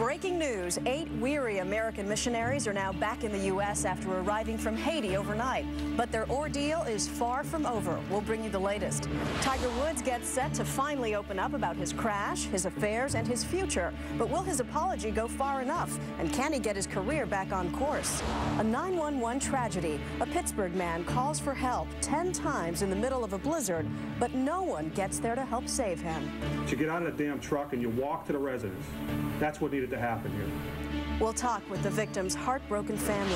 Breaking news, 8 weary American missionaries are now back in the U.S. after arriving from Haiti overnight. But their ordeal is far from over. We'll bring you the latest. Tiger Woods gets set to finally open up about his crash, his affairs, and his future. But will his apology go far enough? And can he get his career back on course? A 911 tragedy. A Pittsburgh man calls for help 10 times in the middle of a blizzard, but no one gets there to help save him. You get out of the damn truck and you walk to the residence. That's what needed to happen here. We'll talk with the victim's heartbroken family.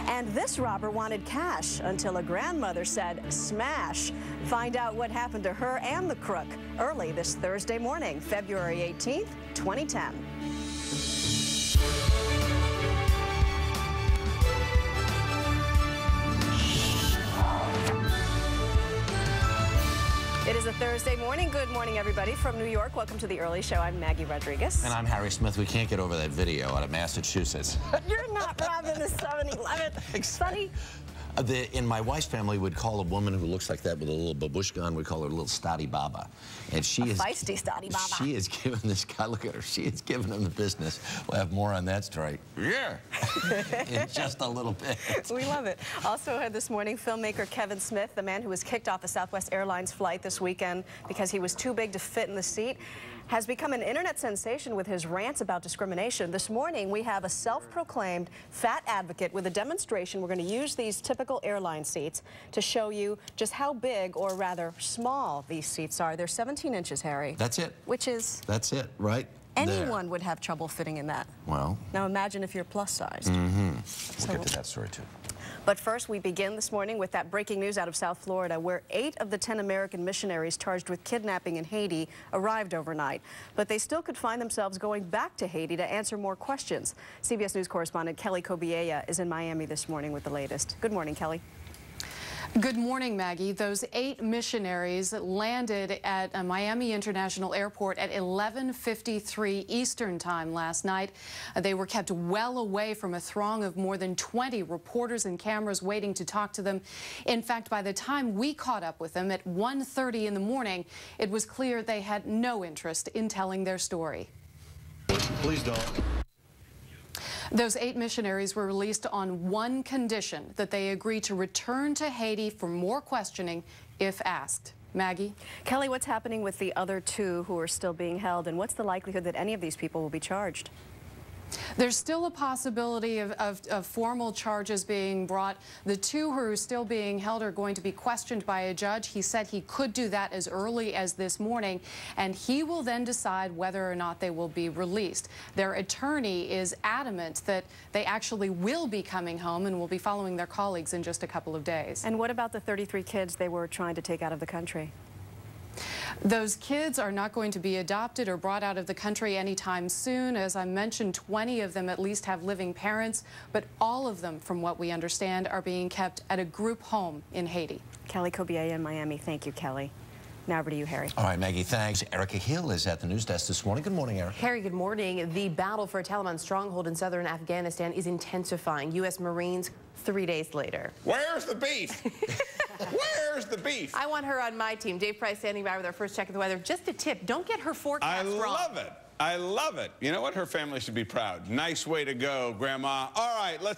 And this robber wanted cash until a grandmother said, smash. Find out what happened to her and the crook early this Thursday morning, February 18th, 2010. It is a Thursday morning. Good morning, everybody. From New York, welcome to the Early Show. I'm Maggie Rodriguez. And I'm Harry Smith. We can't get over that video out of Massachusetts. You're not robbing the 7-Eleven. Sonny? In my wife's family, we'd call a woman who looks like that with a little babushka on, we call her a little Stoddy Baba. And she is feisty Stoddy Baba. She is giving this guy, look at her, she is giving him the business. We'll have more on that story. Yeah. In just a little bit. We love it. Also this morning, filmmaker Kevin Smith, the man who was kicked off a Southwest Airlines flight this weekend because he was too big to fit in the seat, has become an internet sensation with his rants about discrimination. This morning, we have a self-proclaimed fat advocate with a demonstration. We're going to use these typical airline seats to show you just how big, or rather small, these seats are. They're 17 inches, Harry. That's it. Which is... That's it, right? Anyone would have trouble fitting in that. Well... Now imagine if you're plus-sized. We'll get to that story, too. But first, we begin this morning with that breaking news out of South Florida, where 8 of the 10 American missionaries charged with kidnapping in Haiti arrived overnight. But they still could find themselves going back to Haiti to answer more questions. CBS News correspondent Kelly Cobiella is in Miami this morning with the latest. Good morning, Kelly. Good morning, Maggie. Those 8 missionaries landed at Miami International Airport at 11:53 Eastern Time last night. They were kept well away from a throng of more than 20 reporters and cameras waiting to talk to them. In fact, by the time we caught up with them at 1:30 in the morning, it was clear they had no interest in telling their story. Please don't. Those 8 missionaries were released on one condition, that they agree to return to Haiti for more questioning if asked. Maggie? Kelly, what's happening with the other 2 who are still being held, and what's the likelihood that any of these people will be charged? There's still a possibility of formal charges being brought. The 2 who are still being held are going to be questioned by a judge. He said he could do that as early as this morning, and he will then decide whether or not they will be released. Their attorney is adamant that they actually will be coming home and will be following their colleagues in just a couple of days. And what about the 33 kids they were trying to take out of the country? Those kids are not going to be adopted or brought out of the country anytime soon. As I mentioned, 20 of them at least have living parents, but all of them, from what we understand, are being kept at a group home in Haiti. Kelly Cobiella in Miami. Thank you, Kelly. Now over to you, Harry. All right, Maggie, thanks. Erica Hill is at the news desk this morning. Good morning, Erica. Harry, good morning. The battle for a Taliban stronghold in southern Afghanistan is intensifying. U.S. Marines 3 days later. Where's the beef? Where's the beef? I want her on my team. Dave Price standing by with our first check of the weather. Just a tip, don't get her forecast wrong. I love it. I love it. You know what? Her family should be proud. Nice way to go, Grandma. All right, let's